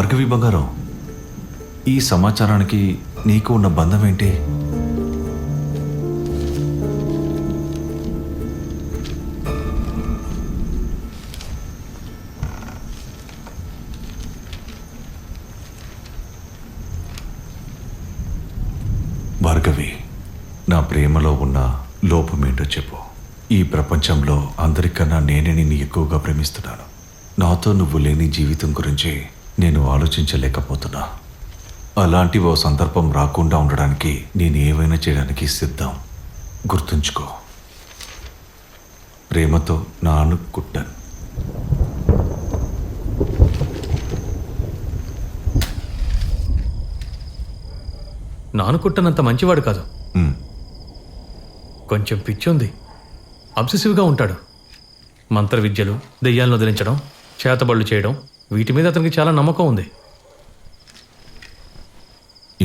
భార్గవి బంగారం, ఈ సమాచారానికి నీకు ఉన్న బంధం ఏంటి? భార్గవి, నా ప్రేమలో ఉన్న లోపమేంటో చెప్పు. ఈ ప్రపంచంలో అందరికన్నా నేనే నిన్ను ఎక్కువగా ప్రేమిస్తున్నాను. నాతో నువ్వు లేని జీవితం గురించి నేను ఆలోచించలేకపోతున్నా. అలాంటి ఓ సందర్భం రాకుండా ఉండడానికి నేను ఏమైనా చేయడానికి సిద్ధం. గుర్తుంచుకో. ప్రేమతో నాను కుట్టన్. నానుకుట్టనంత మంచివాడు కాదు. కొంచెం పిచ్చి ఉంది. అబ్సెసివ్గా ఉంటాడు. మంత్ర విద్యలు, దెయ్యాలను వదిలించడం, చేతబళ్ళు చేయడం, వీటి మీద అతనికి చాలా నమ్మకం ఉంది.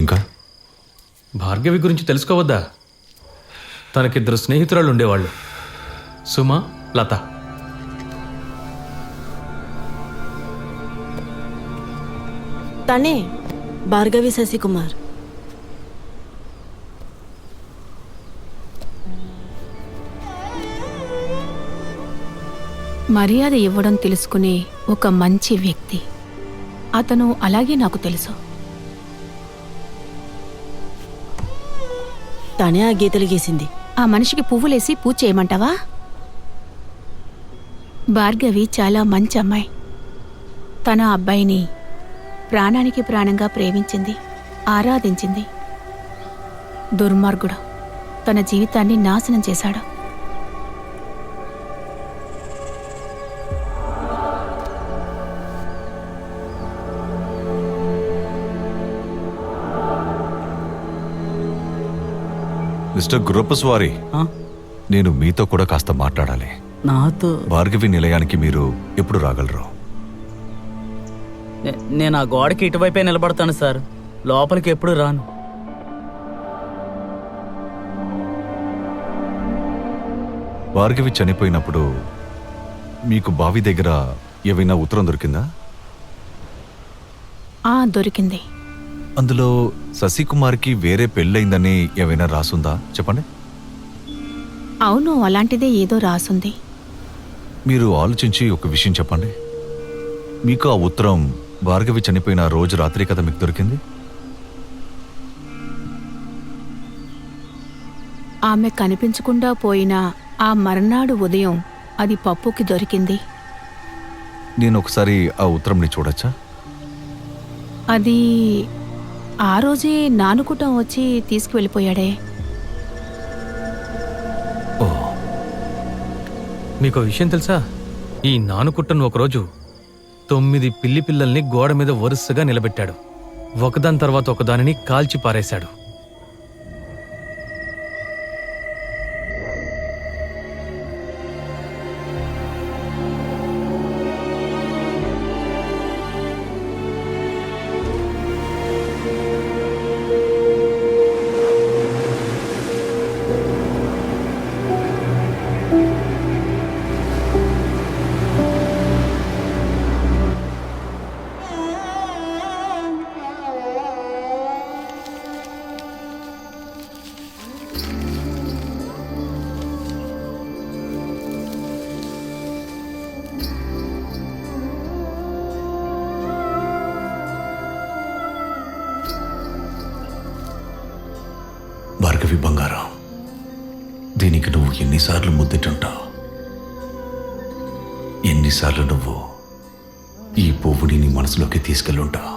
ఇంకా భార్గవి గురించి తెలుసుకోవద్దా? తనకిద్దరు స్నేహితురాళ్ళు ఉండేవాళ్ళు, సుమ, లత. తనే భార్గవి శశికుమార్. మర్యాద ఇవ్వడం తెలుసుకునే ఒక మంచి వ్యక్తి అతను. అలాగే నాకు తెలుసు. తనే ఆ గీతలు గీసింది. ఆ మనిషికి పువ్వులేసి పూజ చేయమంటావా? భార్గవి చాలా మంచి అమ్మాయి. తన అబ్బాయిని ప్రాణానికి ప్రాణంగా ప్రేమించింది, ఆరాధించింది. దుర్మార్గుడు తన జీవితాన్ని నాశనం చేశాడు. మిస్టర్ గుర్రప్పస్వారి, నేను మీతో కూడా కాస్త మాట్లాడాలి. నాతో? భార్గవి నిలయానికి మీరు ఎప్పుడు రాగలరు? నేను ఆ గోడకి ఇటువైపే నిలబడతాను సార్, లోపలికి ఎప్పుడు రాను. భార్గవి చనిపోయినప్పుడు మీకు బావి దగ్గర ఏవైనా ఉత్తరం దొరికిందా? దొరికింది. అందులో శశికుమార్కి వేరే పెళ్ళయిందని ఏమైనా రాసుందా? చెప్పండి. అవును, అలాంటిదే ఏదో రాసుంది. మీరు ఆలోచించి ఒక విషయం చెప్పండి. మీకు ఆ ఉత్తరం భార్గవి చనిపోయిన రోజు రాత్రి కదా మీకు దొరికింది? ఆమె కనిపించకుండా పోయిన ఆ మర్నాడు ఉదయం అది పప్పుకి దొరికింది. నేను ఒకసారి ఆ ఉత్తరంని చూడొచ్చా? అది ఆ రోజే నానుకుటం వచ్చి తీసుకువెళ్ళిపోయాడే. ఓ, మీకు విషయం తెలుసా? ఈ నానుకుట్టను ఒకరోజు 9 పిల్లి పిల్లల్ని గోడ మీద వరుసగా నిలబెట్టాడు. ఒకదాని తర్వాత ఒకదానిని కాల్చి పారేశాడు. భార్గవి బంగారం, దీనికి నువ్వు ఎన్నిసార్లు ముద్దెట్టుంటావు? ఎన్నిసార్లు నువ్వు ఈ పువ్వుని నీ మనసులోకి తీసుకెళ్ళుంటావు?